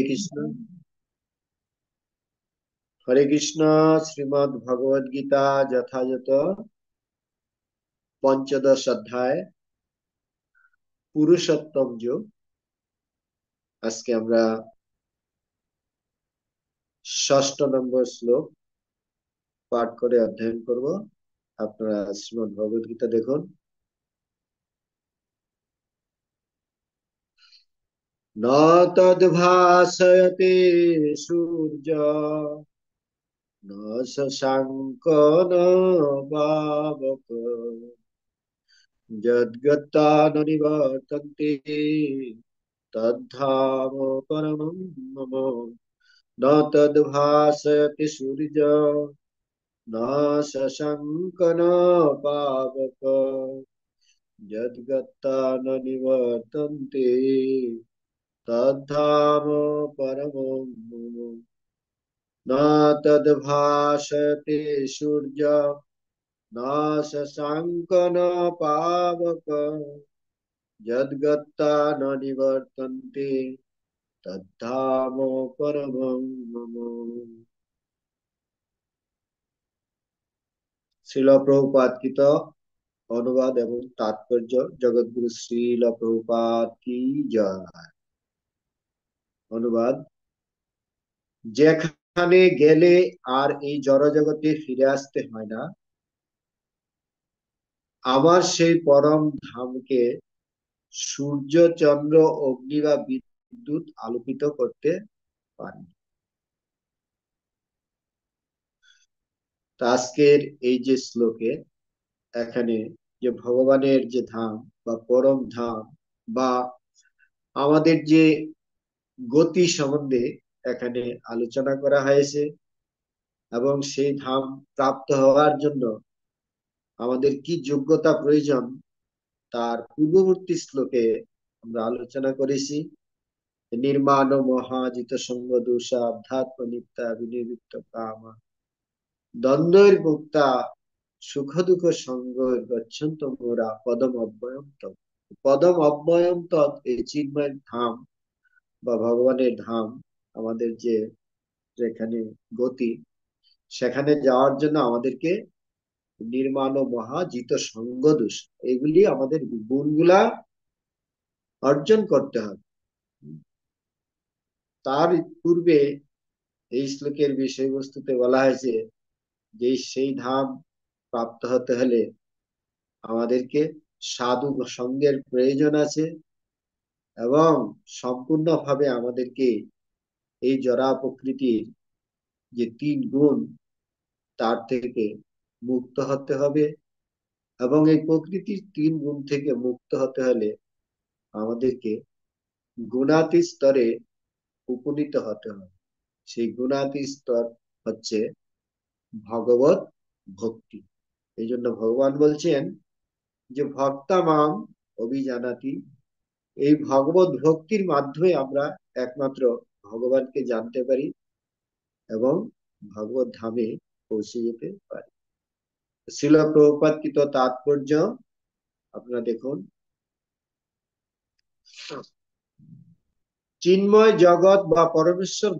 কৃষ্ণ হরে কৃষ্ণ। শ্রীমদ্ ভগবদ গীতা যথাযথ পঞ্চদশ অধ্যায় পুরুষোত্তম যোগ। আজকে আমরা 6 নম্বর শ্লোক পাঠ করে অধ্যয়ন করব। আপনারা শ্রীমদ্ ভগবদ গীতা দেখুন। ন তদ্ভাসয়তে সূর্য ন শশাঙ্ক ন পাবক যদ্গতা ন নিবর্তন্তে তদ্ধাম পরমং মম। ন তদ্ভাসয়তে সূর্য ন শশাঙ্ক ন পাবক যদ্গতা ন নিবর্তন্তে তদ্ধাম পরমং মম। ন তদ্ভাসয়তে সূর্য ন শশাঙ্ক ন পাবক যদ্গতা ন নিবর্তন্তে তদ্ধাম পরমং মম। শ্রীল প্রভুপাদ কৃত অনুবাদ এবং তাৎপর্য। জগৎগুরু শ্রীল প্রভুপাদ কি জয়। অনুবাদ: যেখানে গেলে আর এই জড়জগতে ফিরে আসতে হয় না, আমার সেই পরম ধামকে সূর্য, চন্দ্র, অগ্নি বা বিদ্যুৎ আলোকিত করতে পারে। আজকের এই যে শ্লোকে এখানে যে ভগবানের যে ধাম বা পরম ধাম বা আমাদের যে গতি সম্বন্ধে এখানে আলোচনা করা হয়েছে, এবং সেই ধাম প্রাপ্ত হওয়ার জন্য আমাদের কি যোগ্যতা প্রয়োজন তার পূর্ববর্তী শ্লোকে আমরা আলোচনা করেছি। নির্মাণ মহাজিত সঙ্গ দোষা আধ্যাত্ম নিত্যা বিনিবৃত্ত কামা দ্বন্দ্বের মুক্তা সুখ দুঃখ সঙ্গ গচ্ছন্ত মোরা পদম অব্যয়ম তৎ। পদম অব্যয়ম তৎ এই চিন্ময় ধাম বা ভগবানের ধাম, আমাদের যে যেখানে গতি, সেখানে যাওয়ার জন্য আমাদেরকে নির্মাণ ও মহাজিত সঙ্গ দোষ, এগুলি আমাদের গুণগুলা অর্জন করতে হবে। তার পূর্বে এই শ্লোকের বিষয়বস্তুতে বলা হয়েছে যে সেই ধাম প্রাপ্ত হতে হলে আমাদেরকে সাধু সঙ্গের প্রয়োজন আছে, এবং সম্পূর্ণভাবে আমাদেরকে এই জড়া প্রকৃতির যে 3 গুণ তার থেকে মুক্ত হতে হবে। এবং এই প্রকৃতির 3 গুণ থেকে মুক্ত হতে হলে আমাদেরকে গুণাতি স্তরে উপনীত হতে হবে। সেই গুণাতি স্তর হচ্ছে ভগবত ভক্তি। এই জন্য ভগবান বলছেন যে ভক্তা মাম অভিজানাতি। এই ভগবত ভক্তির মাধ্যমে আমরা একমাত্র ভগবানকে জানতে পারি এবং ভগবত ধামে পৌঁছে যেতে পারি। শ্রীল প্রভুপাদ কৃত তাৎপর্য আপনারা দেখুন। চিন্ময় জগৎ বা পরমেশ্বর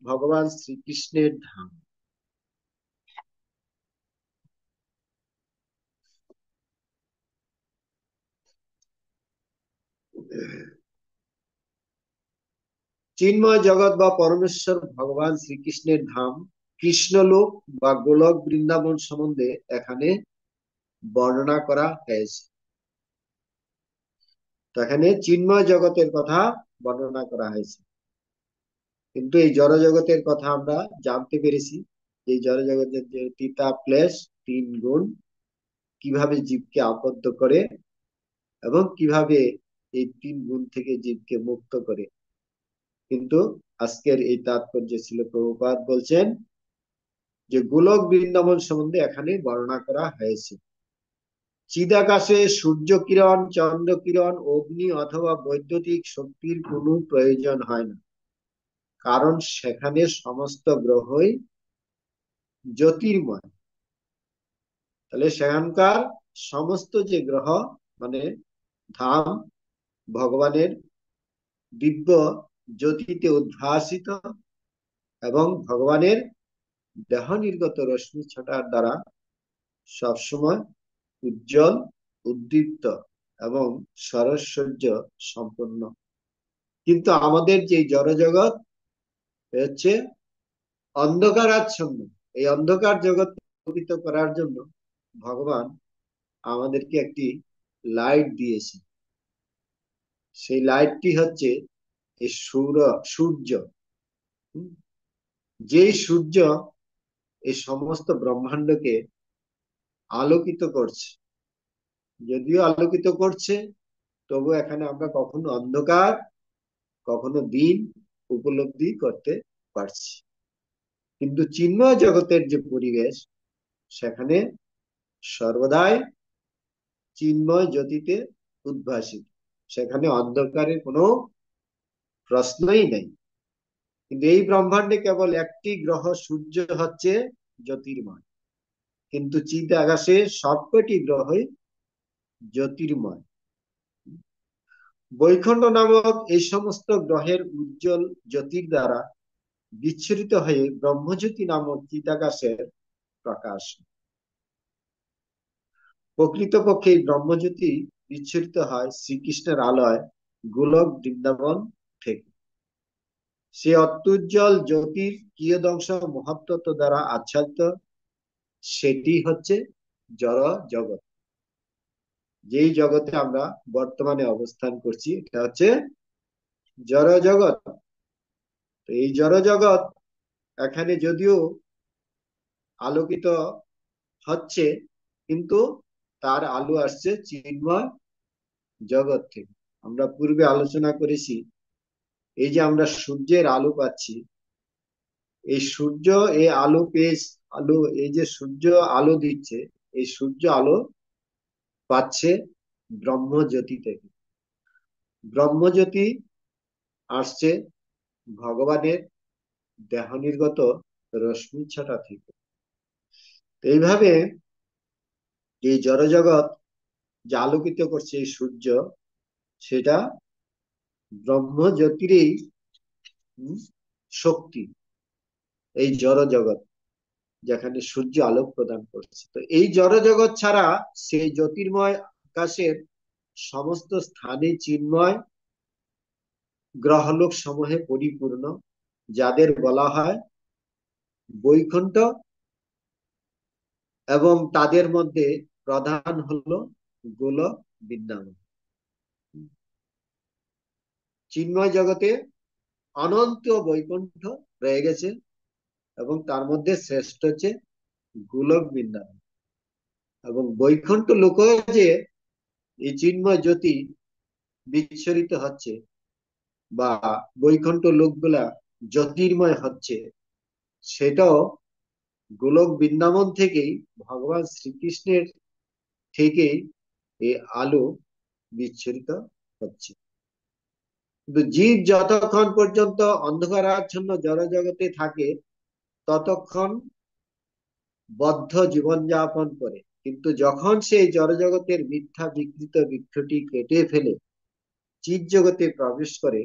ভগবান শ্রীকৃষ্ণের ধাম। চিন্ময় জগৎ বা পরমেশ্বর ভগবান শ্রীকৃষ্ণের ধাম কৃষ্ণলোক বা গোলক বৃন্দাবন সম্বন্ধে এখানে বর্ণনা করা হয়েছে। এখানে চিন্ময় জগতের কথা বর্ণনা করা হয়েছে, কিন্তু এই জড় জগতের কথা আমরা জানতে পেরেছি। এই জড় জগতের যে তিতা ক্লেশ 3 গুণ কিভাবে জীবকে আবদ্ধ করে এবং কিভাবে এই 3 গুণ থেকে জীবকে মুক্ত করে। কিন্তু আজকের এই তাৎপর্য ছিল প্রভুপাদ বলছেন যে গোলক বৃন্দাবন সম্বন্ধে এখানে বর্ণনা করা হয়েছে। চিদাকাশে সূর্য কিরণ, চন্দ্র কিরণ, অগ্নি অথবা বৈদ্যুতিক শক্তির কোনো প্রয়োজন হয় না, কারণ সেখানে সমস্ত গ্রহই জ্যোতির্ময়। তাহলে সেখানকার সমস্ত যে গ্রহ মানে ধাম ভগবানের দিব্য জ্যোতিতে উদ্ভাসিত এবং ভগবানের দেহ নির্গত রশ্মি ছটার দ্বারা সবসময় উজ্জ্বল, উদ্দীপ্ত এবং সরৈশ্বর্য সম্পন্ন। কিন্তু আমাদের যে জড়জগৎ হচ্ছে অন্ধকারাচ্ছন্ন, এই অন্ধকার জগৎ আলোকিত করার জন্য ভগবান আমাদেরকে একটি লাইট দিয়েছে। সেই লাইটটি হচ্ছে এই সূর্য। হুম, যেই সূর্য এই সমস্ত ব্রহ্মাণ্ডকে আলোকিত করছে। যদিও আলোকিত করছে, তবু এখানে আমরা কখনো অন্ধকার, কখনো দিন উপলব্ধি করতে পারছি। কিন্তু চিন্ময় জগতের যে পরিবেশ, সেখানে সর্বদাই চিন্ময় জ্যোতিতে উদ্ভাসিত, সেখানে অন্ধকারের কোনো প্রশ্নই নেই। কিন্তু এই ব্রহ্মাণ্ডে কেবল একটি গ্রহ সূর্য হচ্ছে জ্যোতির্ময়, কিন্তু চিৎ আকাশে সবকটি গ্রহই জ্যোতির্ময়। বৈকুণ্ঠ নামক এই সমস্ত গ্রহের উজ্জ্বল জ্যোতির দ্বারা বিচ্ছুরিত হয়ে ব্রহ্মজ্যোতি নামক চিদাকাশের প্রকাশ। প্রকৃতপক্ষে এই ব্রহ্মজ্যোতি বিচ্ছুরিত হয় শ্রীকৃষ্ণের আলয় গোলক বৃন্দাবন থেকে। সে অত্যুজ্জ্বল জ্যোতির কিয়দংশ মহাত্মত্ব দ্বারা আচ্ছাদিত, সেটি হচ্ছে জড় জগৎ। যেই জগতে আমরা বর্তমানে অবস্থান করছি, এটা হচ্ছে জড় জগৎ। তো এই জড় জগৎ এখানে যদিও আলোকিত হচ্ছে, কিন্তু তার আলো আসছে চিন্ময় জগৎ থেকে। আমরা পূর্বে আলোচনা করেছি, এই যে আমরা সূর্যের আলো পাচ্ছি, এই সূর্য এই আলো পেয়ে আলো, এই যে সূর্য আলো দিচ্ছে, এই সূর্য আলো পাচ্ছে ব্রহ্মজ্যোতি থেকে। ব্রহ্মজ্যোতি আসছে ভগবানের দেহ নির্গত রশ্মি ছটা থেকে। এইভাবে এই জড়জগৎ যে আলোকিত করছে এই সূর্য, সেটা ব্রহ্মজ্যোতিরই শক্তি। এই জড় জগৎ যেখানে সূর্য আলোক প্রদান করছে, তো এই জড় জগৎ ছাড়া সেই জ্যোতির্ময় আকাশের সমস্ত স্থানে চিন্ময় গ্রহলোক সমূহে পরিপূর্ণ, যাদের বলা হয় বৈকুণ্ঠ, এবং তাদের মধ্যে প্রধান হলো গোলক বৃন্দাবন। চিন্ময় জগতে অনন্ত বৈকুণ্ঠ রয়ে গেছে, এবং তার মধ্যে শ্রেষ্ঠ হচ্ছে গোলক বৃন্দাবন। এবং বৈকুণ্ঠ লোক যে এই চিন্ময় জ্যোতি বিচ্ছরিত হচ্ছে, বা বৈকুণ্ঠ লোকগুলা জ্যোতির্ময় হচ্ছে, সেটাও গোলক বৃন্দাবন থেকেই, ভগবান শ্রীকৃষ্ণের থেকেই এই আলো বিচ্ছরিত হচ্ছে। কিন্তু জীব যতক্ষণ পর্যন্ত অন্ধকারাচ্ছন্ন জড় জগতে থাকে, ততক্ষণ বদ্ধ জীবনযাপন করে। কিন্তু যখন সেই জড়জগতের মিথ্যা বিকৃত বৃক্ষটি কেটে ফেলে চিৎ জগতে প্রবেশ করে,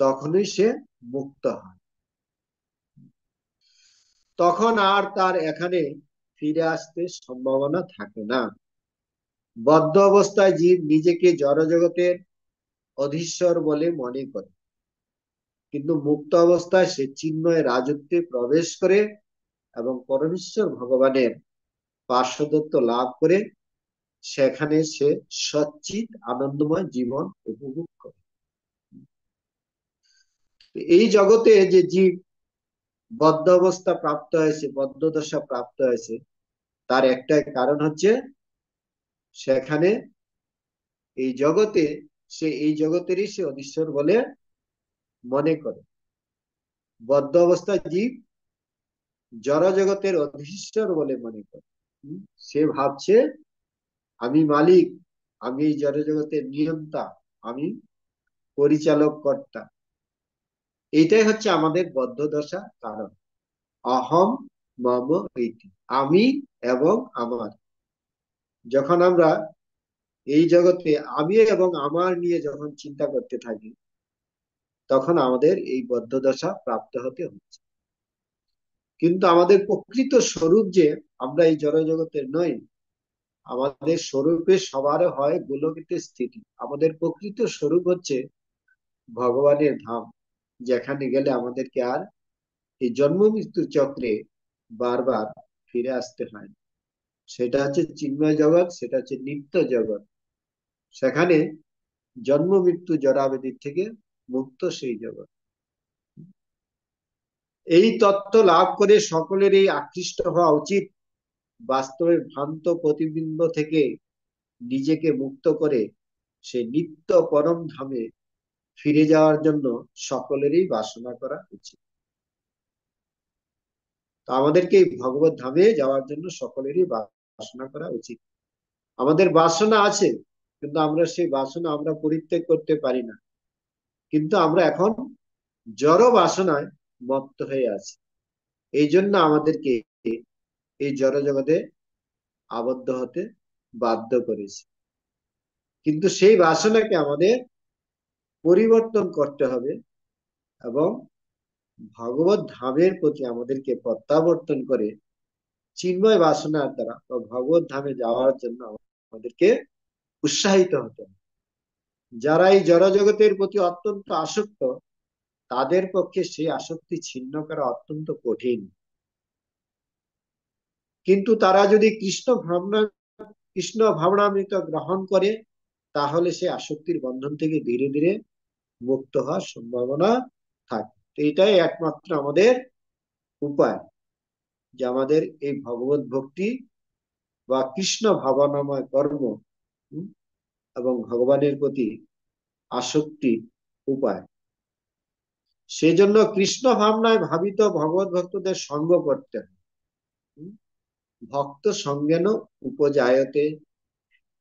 তখনই সে মুক্ত হয়। তখন আর তার এখানে ফিরে আসতে সম্ভাবনা থাকে না। বদ্ধ অবস্থায় জীব নিজেকে জড়জগতের অধীশ্বর বলে মনে করে, কিন্তু মুক্ত অবস্থায় সে চিন্ময় রাজত্বে প্রবেশ করে এবং পরমেশ্বর ভগবানের পার্শ্বদত্ত লাভ করে সেখানে সে সচ্চিত আনন্দময় জীবন উপভোগ করে। এই জগতে যে জীব বদ্ধ অবস্থা প্রাপ্ত হয়েছে, বদ্ধ দশা প্রাপ্ত হয়েছে, তার একটাই কারণ হচ্ছে সেখানে এই জগতে সে এই জগতেরই সে অধীশ্বর বলে মনে করে। বদ্ধ অবস্থায় জীব জড় জগতের অধীশ্বর বলে মনে করে। সে ভাবছে আমি মালিক, আমি এই জড় জগতের নিয়ন্তা, আমি পরিচালক কর্তা। এইটাই হচ্ছে আমাদের বদ্ধ দশা কারণ। অহম মম ইতি, আমি এবং আমার। যখন আমরা এই জগতে আমি এবং আমার নিয়ে যখন চিন্তা করতে থাকি, তখন আমাদের এই বদ্ধদশা প্রাপ্ত হতে হচ্ছে। কিন্তু আমাদের প্রকৃত স্বরূপ যে আমরা এই জড় জগতের নই, আমাদের স্বরূপে সবার হয় গোলকিত স্থিতি। আমাদের প্রকৃত স্বরূপ হচ্ছে ভগবানের ধাম, যেখানে গেলে আমাদেরকে আর এই জন্ম মৃত্যু চক্রে বারবার ফিরে আসতে হয় না। সেটা হচ্ছে চিন্ময় জগৎ, সেটা হচ্ছে নিত্য জগৎ। সেখানে জন্ম মৃত্যু জরাবেদির থেকে মুক্ত সেই জগৎ। এই তত্ত্ব লাভ করে সকলের এই আকৃষ্ট হওয়া উচিত। বাস্তবে ভ্রান্ত প্রতিবিম্ব থেকে নিজেকে মুক্ত করে সে নিত্য পরম ধামে ফিরে যাওয়ার জন্য সকলেরই বাসনা করা উচিত। তো আমাদেরকে এই ভগবত ধামে যাওয়ার জন্য সকলেরই বাসনা করা উচিত। আমাদের বাসনা আছে, কিন্তু আমরা সেই বাসনা আমরা পরিত্যাগ করতে পারি না। কিন্তু আমরা এখন জড় বাসনায় মত্ত হয়ে আছি। এই জন্য আমাদেরকে এই জড় জগতে আবদ্ধ হতে বাধ্য করেছে। কিন্তু সেই বাসনাকে আমাদের পরিবর্তন করতে হবে এবং ভগবত ধামের প্রতি আমাদেরকে প্রত্যাবর্তন করে চিন্ময় বাসনার দ্বারা বা ভগবত ধামে যাওয়ার জন্য আমাদেরকে উৎসাহিত হতে হবে। যারা এই জড় জগতের প্রতি অত্যন্ত আসক্ত, তাদের পক্ষে সেই আসক্তি ছিন্ন করা অত্যন্ত কঠিন। কিন্তু তারা যদি কৃষ্ণ ভাবনামৃত গ্রহণ করে, তাহলে সে আসক্তির বন্ধন থেকে ধীরে ধীরে মুক্ত হওয়ার সম্ভাবনা থাকে। তো এটাই একমাত্র আমাদের উপায়, যে আমাদের এই ভগবত ভক্তি বা কৃষ্ণ ভাবনাময় কর্ম এবং ভগবানের প্রতি আসক্তি উপায়। সেজন্য কৃষ্ণ ভাবনায় ভাবিত ভগবত ভক্তদের সঙ্গ করতে হবে। ভক্ত সঙ্গেন উপজায়তে।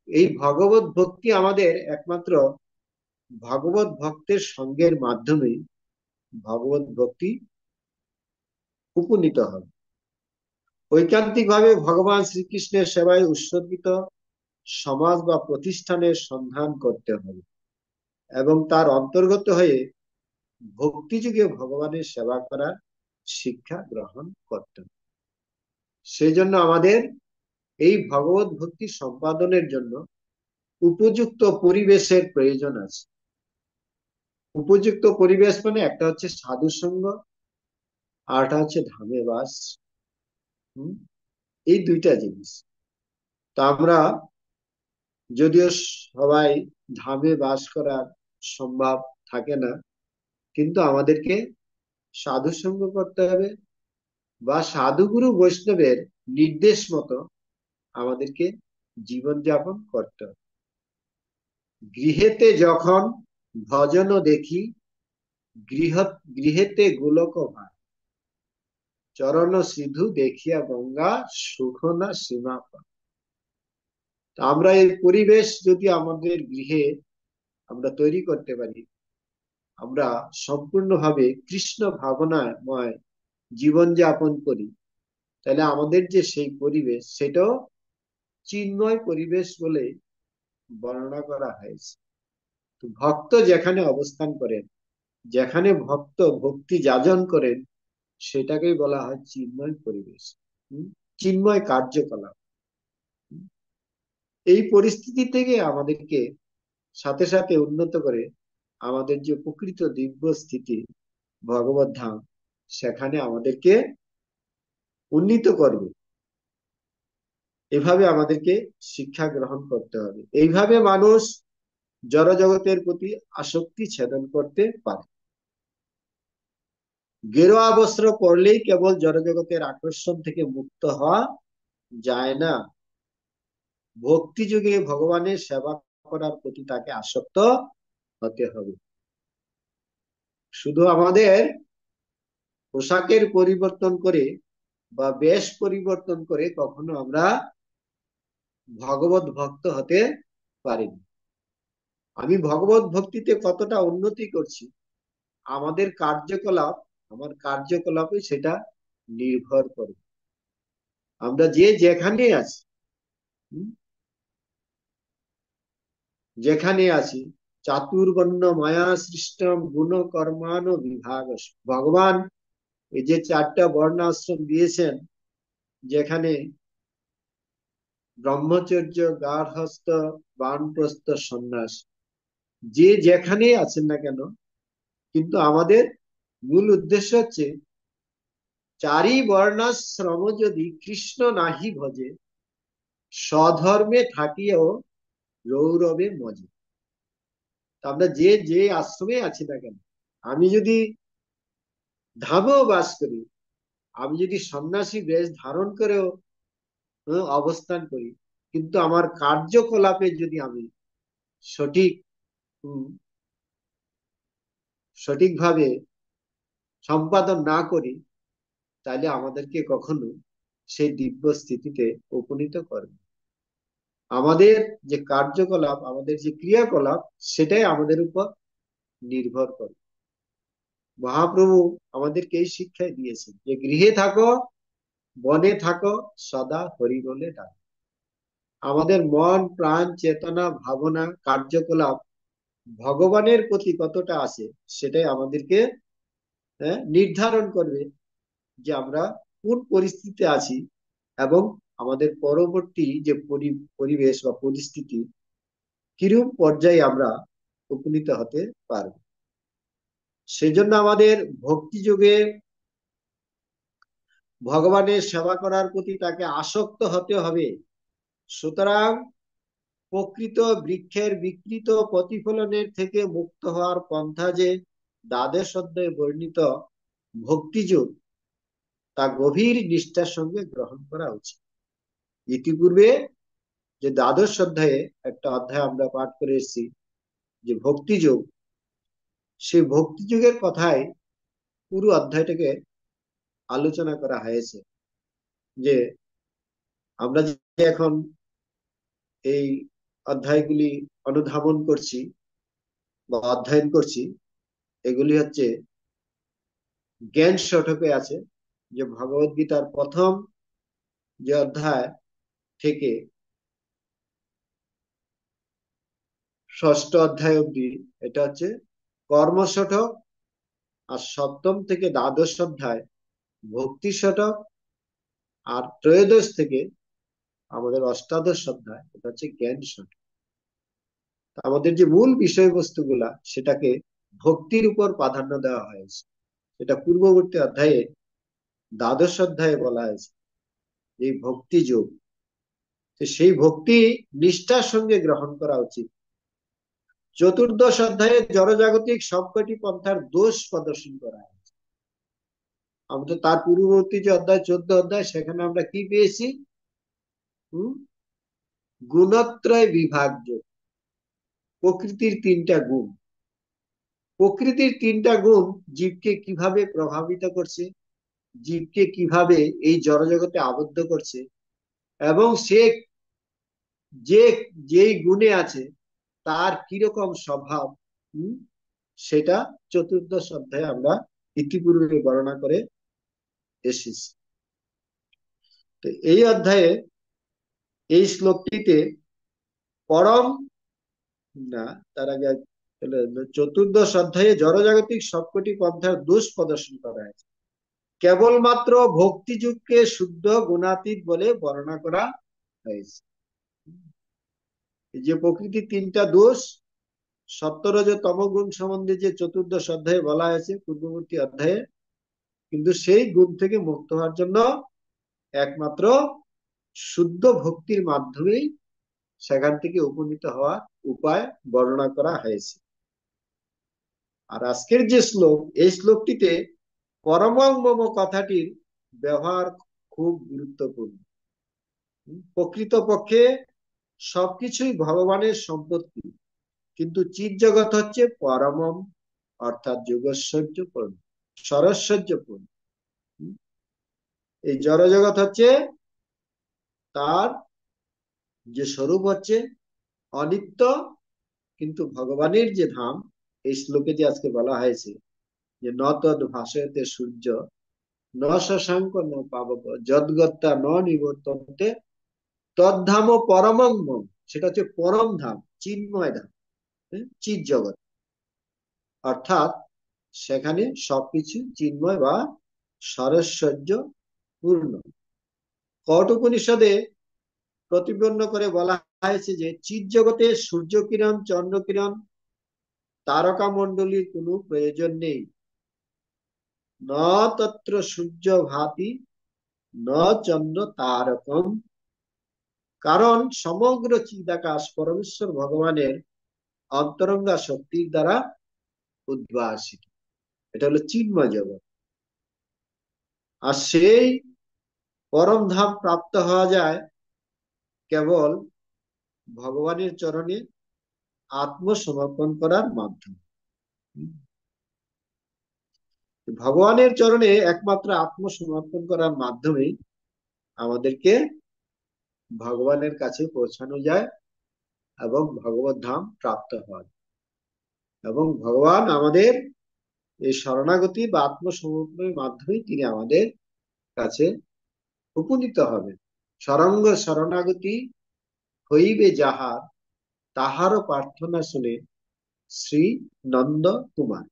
এই ভগবত ভক্তি আমাদের একমাত্র ভগবত ভক্তের সঙ্গের মাধ্যমে ভগবত ভক্তি উপনীত হবে। ঐকান্তিক ভাবে ভগবান শ্রীকৃষ্ণের সেবায় উৎসর্গিত সমাজ বা প্রতিষ্ঠানের সন্ধান করতে হবে এবং তার অন্তর্গত হয়ে ভক্তি যুগে ভগবানের সেবা করার শিক্ষা গ্রহণ করতে হবে। সেজন্য আমাদের এই ভগবত ভক্তি সম্পাদনের জন্য উপযুক্ত পরিবেশের প্রয়োজন আছে। উপযুক্ত পরিবেশ মানে একটা হচ্ছে সাধু সঙ্গ, আর একটা হচ্ছে ধামে বাস। এই দুইটা জিনিস। তা আমরা যদিও সবাই ধামে বাস করার সম্ভব থাকে না, কিন্তু আমাদেরকে সাধু সঙ্গ করতে হবে বা সাধুগুরু বৈষ্ণবের নির্দেশ মতো আমাদেরকে জীবনযাপন করতে হবে। গৃহেতে যখন ভজন দেখি, গৃহেতে গোলক ভাই, চরণ সিধু দেখিয়া গঙ্গা সুখ না সীমা পায়। আমরা এই পরিবেশ যদি আমাদের গৃহে আমরা তৈরি করতে পারি, আমরা সম্পূর্ণভাবে কৃষ্ণ ভাবনাময় জীবনযাপন করি, তাহলে আমাদের যে সেই পরিবেশ, সেটাও চিন্ময় পরিবেশ বলে বর্ণনা করা হয়েছে। তো ভক্ত যেখানে অবস্থান করেন, যেখানে ভক্ত ভক্তি যাজন করেন, সেটাকেই বলা হয় চিন্ময় পরিবেশ, চিন্ময় কার্যকলাপ। এই পরিস্থিতি থেকে আমাদেরকে সাথে সাথে উন্নত করে আমাদের যে প্রকৃত দিব্য স্থিতি ভগবত ধাম, সেখানে আমাদেরকে উন্নীত করবে। এভাবে আমাদেরকে শিক্ষা গ্রহণ করতে হবে। এইভাবে মানুষ জড় জগতের প্রতি আসক্তি ছেদন করতে পারে। গেরুয়া বস্ত্র পরলেই কেবল জড় জগতের আকর্ষণ থেকে মুক্ত হওয়া যায় না। ভক্তি যুগে ভগবানের সেবা করার প্রতি তাকে আসক্ত হতে হবে। শুধু আমাদের পোশাকের পরিবর্তন করে বা বেশ পরিবর্তন করে কখনো আমরা ভগবত ভক্ত হতে পারিনি। আমি ভগবত ভক্তিতে কতটা উন্নতি করছি, আমাদের কার্যকলাপ, আমার কার্যকলাপে সেটা নির্ভর করে। আমরা যে যেখানে আছি, যেখানে আছি চাতুর্বর্ণ মায়া সৃষ্টম গুণ কর্মান বিভাগ। ভগবান এই যে চারটা বর্ণাশ্রম দিয়েছেন, যেখানে ব্রহ্মচর্য, গার্হস্থ, বানপ্রস্থ, সন্ন্যাস, যে যেখানে আছেন না কেন, কিন্তু আমাদের মূল উদ্দেশ্য হচ্ছে চারি বর্ণাশ্রম যদি কৃষ্ণ নাহি ভজে, স্বধর্মে থাকিও রৌরবে মজে। আমরা যে যে আশ্রমে আছি না কেন, আমি যদি ধামেও বাস করি, আমি যদি সন্ন্যাসী বেশ ধারণ করেও অবস্থান করি, কিন্তু আমার কার্যকলাপে যদি আমি সঠিক সঠিকভাবে সম্পাদন না করি, তাহলে আমাদেরকে কখনো সেই দিব্য স্থিতিতে উপনীত করবে। আমাদের যে কার্যকলাপ, আমাদের যে ক্রিয়াকলাপ, সেটাই আমাদের উপর নির্ভর করে। মহাপ্রভু আমাদেরকে এই শিক্ষাই দিয়েছেন যে গৃহে থাকো, বনে থাকো, সদা হরি বলে ডাকো। আমাদের মন, প্রাণ, চেতনা, ভাবনা, কার্যকলাপ ভগবানের প্রতি কতটা আছে, সেটাই আমাদেরকে নির্ধারণ করবে যে আমরা কোন পরিস্থিতিতে আছি, এবং আমাদের পরবর্তী যে পরিবেশ বা পরিস্থিতি, কিরূপ পর্যায়ে আমরা উপনীত হতে পারব। সেজন্য আমাদের ভক্তি যোগে ভগবানের সেবা করার প্রতি তাকে আসক্ত হতে হবে। সুতরাং প্রকৃত বৃক্ষের বিকৃত প্রতিফলনের থেকে মুক্ত হওয়ার পন্থা যে দ্বাদশ অধ্যায়ে বর্ণিত ভক্তিযোগ, তা গভীর নিষ্ঠার সঙ্গে গ্রহণ করা উচিত। ইতিপূর্বে যে দ্বাদশ অধ্যায়ে একটা অধ্যায় আমরা পাঠ করে এসেছি, যে ভক্তিযোগ, সেই ভক্তিযোগের কথাই পুরো অধ্যায়টাকে আলোচনা করা হয়েছে। যে আমরা যে এখন এই অধ্যায়গুলি অনুধাবন করছি বা অধ্যয়ন করছি, এগুলি হচ্ছে জ্ঞান শতকে আছে, যে ভগবদ গীতার প্রথম যে অধ্যায় থেকে ষষ্ঠ অধ্যায় অব্দি, এটা হচ্ছে কর্ম শতক। আর সপ্তম থেকে দ্বাদশ অধ্যায় ভক্তি শতক। আর ত্রয়োদশ থেকে আমাদের অষ্টাদশ অধ্যায়, এটা হচ্ছে জ্ঞান শতক। আমাদের যে মূল বিষয়বস্তুগুলা, সেটাকে ভক্তির উপর প্রাধান্য দেওয়া হয়েছে। এটা পূর্ববর্তী অধ্যায়ে দ্বাদশ অধ্যায়ে বলা হয়েছে এই ভক্তি যোগ। সেই ভক্তি নিষ্ঠার সঙ্গে গ্রহণ করা উচিত। চতুর্দশ অধ্যায়ে জড়জাগতিক সবকটি পন্থার দোষ প্রদর্শন করা হয়েছে। আমরা তার পূর্ববর্তী যে অধ্যায় 14 অধ্যায়, সেখানে আমরা কি পেয়েছি? গুণত্রয় বিভাজ্য, প্রকৃতির তিনটা গুণ। প্রকৃতির তিনটা গুণ জীবকে কিভাবে প্রভাবিত করছে, জীবকে কিভাবে এই জড়জগতে আবদ্ধ করছে, এবং সে যে যেই গুণে আছে তার কিরকম স্বভাব, সেটা চতুর্দশ অধ্যায়ে আমরা ইতিপূর্বে বর্ণনা করে এসেছি। তো এই অধ্যায়ে এই শ্লোকটিতে পরম না, তার আগে চতুর্দশ অধ্যায়ে জড়জাগতিক সবকটি পন্থার দোষ প্রদর্শন করা হয়েছে। কেবলমাত্র ভক্তিযুগকে শুদ্ধ গুণাতীত বলে বর্ণনা করা হয়েছে। যে প্রকৃতির তিনটা দোষ, সত্তর যে তমগুণ সম্বন্ধে যে চতুর্দশ অধ্যায়ে বলা হয়েছে পূর্ববর্তী অধ্যায়ে, কিন্তু সেই গুণ থেকে মুক্ত হওয়ার জন্য একমাত্র শুদ্ধ ভক্তির মাধ্যমেই সেখান থেকে উপনীত হওয়ার উপায় বর্ণনা করা হয়েছে। আর আজকের যে শ্লোক, এই শ্লোকটিতে পরমং মম কথাটির ব্যবহার খুব গুরুত্বপূর্ণ। প্রকৃতপক্ষে সবকিছুই ভগবানের সম্পত্তি, কিন্তু চিৎ জগৎ হচ্ছে পরমম, অর্থাৎ যোগৈশ্বর্যপূর্ণ, সরৈশ্বর্যপূর্ণ। এই জড় জগৎ হচ্ছে তার যে স্বরূপ হচ্ছে অনিত্য, কিন্তু ভগবানের যে ধাম, এই শ্লোকে যে আজকে বলা হয়েছে যে ন তদ ভাসয়তে সূর্য, ন শশাঙ্ক ন পাবক, যদ্গত্তা ন নিবর্তন্তে তদ্ধাম পরমং মম। সেটা হচ্ছে পরম ধাম, চিন্ময় ধাম। চিৎ জগৎ, অর্থাৎ সেখানে সবকিছু চিন্ময় বা সারস্বর্য পূর্ণ। কঠোপনিষদে প্রতিপন্ন করে বলা হয়েছে যে চিৎ জগতে সূর্য কিরণ, চন্দ্র কিরণ, তারকা মণ্ডলীর কোনো প্রয়োজন নেই। ন তত্র সূর্য ভাতি, ন চন্দ্র তারকম। কারণ সমগ্র চিদাকাশ পরমেশ্বর ভগবানের অন্তরঙ্গা শক্তির দ্বারা উদ্ভাসিত। এটা হলো চিন্ময় জগৎ। আর সেই পরম ধাম প্রাপ্ত হওয়া যায় কেবল ভগবানের চরণে আত্মসমর্পণ করার মাধ্যমে। ভগবানের চরণে একমাত্র আত্মসমর্পণ করার মাধ্যমে আমাদেরকে ভগবানের কাছে পৌঁছানো যায় এবং ভগবত ধাম প্রাপ্ত হয়। এবং ভগবান আমাদের এই শরণাগতি বা আত্মসমর্পণের মাধ্যমে তিনি আমাদের কাছে উপনীত হবেন। সরঙ্গ শরণাগতি হইবে যাহার, তাহারও প্রার্থনা শুনে শ্রী নন্দ কুমার।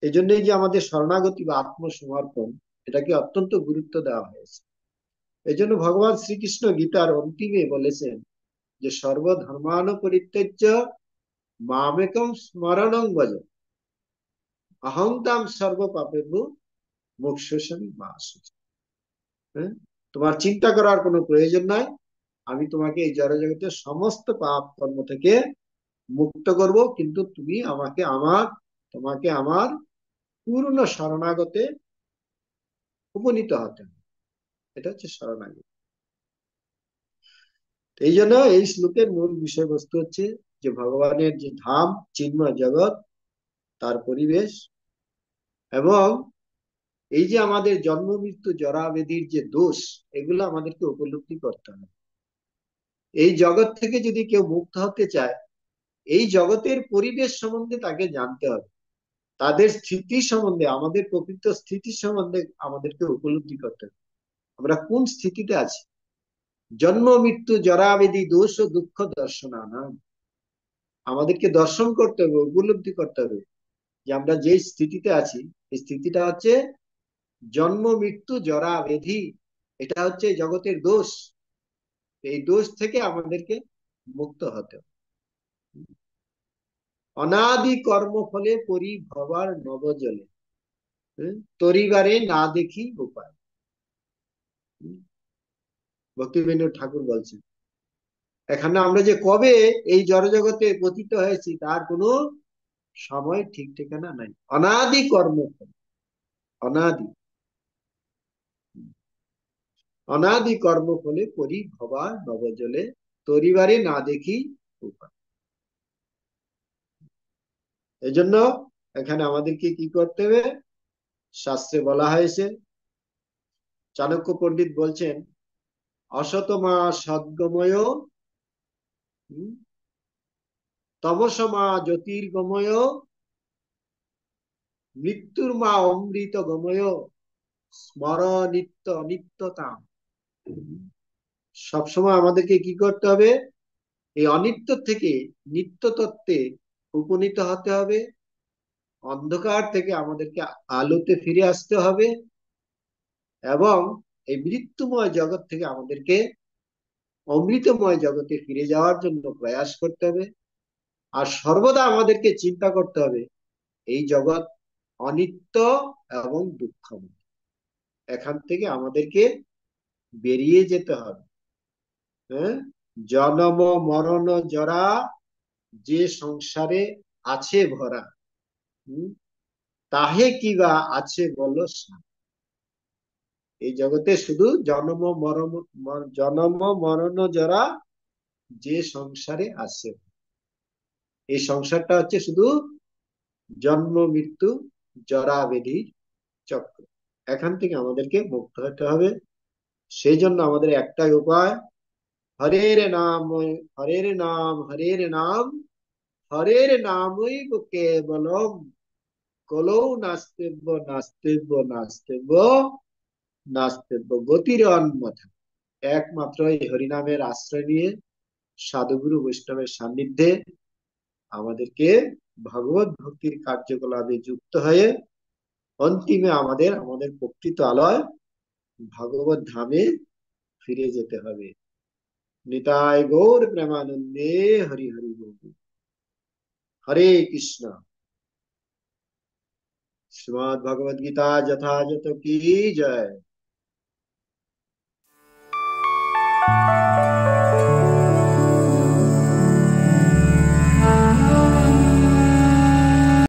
এই জন্যই যে আমাদের শরণাগতি বা আত্মসমর্পণ, এটাকে অত্যন্ত গুরুত্ব দেওয়া হয়েছে। এই জন্য ভগবান শ্রীকৃষ্ণ গীতার অন্তিমে বলেছেন যে সর্বধর্মান পরিত্যাজ্য মামেকম স্মরণং ভজ, অহং তাম সর্ব পাপেভ্যো মোক্ষয়িষ্যামি মা শুচি। তোমার চিন্তা করার কোনো প্রয়োজন নাই, আমি তোমাকে এই জড়জগতের সমস্ত পাপ কর্ম থেকে মুক্ত করব, কিন্তু তুমি তোমাকে আমার পূর্ণ শরণাগতে উপনীত হতে হবে। এটা হচ্ছে শরণাগতি। এই জন্য এই শ্লোকের মূল বিষয়বস্তু হচ্ছে যে ভগবানের যে ধাম চিন্ময় জগৎ, তার পরিবেশ, এবং এই যে আমাদের জন্ম মৃত্যু জরা ব্যাধির যে দোষ, এগুলো আমাদেরকে উপলব্ধি করতে হবে। এই জগৎ থেকে যদি কেউ মুক্ত হতে চায়, এই জগতের পরিবেশ সম্বন্ধে তাকে জানতে হবে, তাদের স্থিতি সম্বন্ধে, আমাদের প্রকৃত স্থিতি সম্বন্ধে আমাদেরকে উপলব্ধি করতে হবে, আমরা কোন স্থিতিতে আছি। জন্ম মৃত্যু জরা ব্যাধি দোষ ও দুঃখ দর্শনানা, আমাদেরকে দর্শন করতে হবে, উপলব্ধি করতে হবে যে আমরা যে স্থিতিতে আছি, এই স্থিতিটা হচ্ছে জন্ম মৃত্যু জরা ব্যাধি, এটা হচ্ছে জগতের দোষ। এই দোষ থেকে আমাদেরকে মুক্ত হতে হবে। অনাদি কর্ম ফলে পরিভবার নবজলে, তরিবারে না দেখি উপায়। ভক্তিবিনোদ ঠাকুর বলছেন, এখানে আমরা যে কবে এই জড়জগতে পতিত হয়েছি তার কোনো সময় ঠিক ঠিকানা নাই। অনাদি কর্মফল, অনাদি অনাদি কর্মফলে পরিভবা নবজলে, তরিবারে না দেখি উপায়। এই জন্য এখানে আমাদেরকে কি করতে হবে, শাস্ত্রে বলা হয়েছে, চাণক্য পণ্ডিত বলছেন, অসতমা সদ্গময়, তমসমা জ্যোতির্গময়, মৃত্যুর মা অমৃত গময়, স্মর নিত্য অনিত্যতা। সবসময় আমাদেরকে কি করতে হবে, এই অনিত্য থেকে নিত্য তত্ত্বে উপনীত হতে হবে, অন্ধকার থেকে আমাদেরকে আলোতে ফিরে আসতে হবে, এবং এই মৃত্যুময় জগৎ থেকে আমাদেরকে অমৃতময় জগতে ফিরে যাওয়ার জন্য প্রয়াস করতে হবে। আর সর্বদা আমাদেরকে চিন্তা করতে হবে এই জগৎ অনিত্য এবং দুঃখময়, এখান থেকে আমাদেরকে বেরিয়ে যেতে হবে। হ্যাঁ, জন্ম মরণ জরা যে সংসারে আছে ভরা, তাহে কি বা আছে বলো। এই জগতে শুধু জন্ম মরণ জরা যে সংসারে আছে, এই সংসারটা হচ্ছে শুধু জন্ম মৃত্যু জরা ব্যাধির চক্র। এখান থেকে আমাদেরকে মুক্ত হতে হবে। সেই জন্য আমাদের একটাই উপায়, হরের নাম, হরের নাম, হরের নাম, হরের নামই কেবলম, কলৌ নাস্তেব্য নাস্তেব্য নাস্তেব্য নাস্তেব্য গতির অন্যথা। একমাত্র এই হরিনামের আশ্রয় নিয়ে সাধুগুরু বৈষ্ণবের সান্নিধ্যে আমাদেরকে ভগবত ভক্তির কার্যকলাপে যুক্ত হয়ে অন্তিমে আমাদের আমাদের প্রকৃত আলয় ভগবত ধামে ফিরে যেতে হবে। নিতাই গৌর প্রেমানন্দে। হরি হরি বল। হরে কৃষ্ণ। শ্রীমদ্ ভগবদ গীতা যথাযথ কি জয়।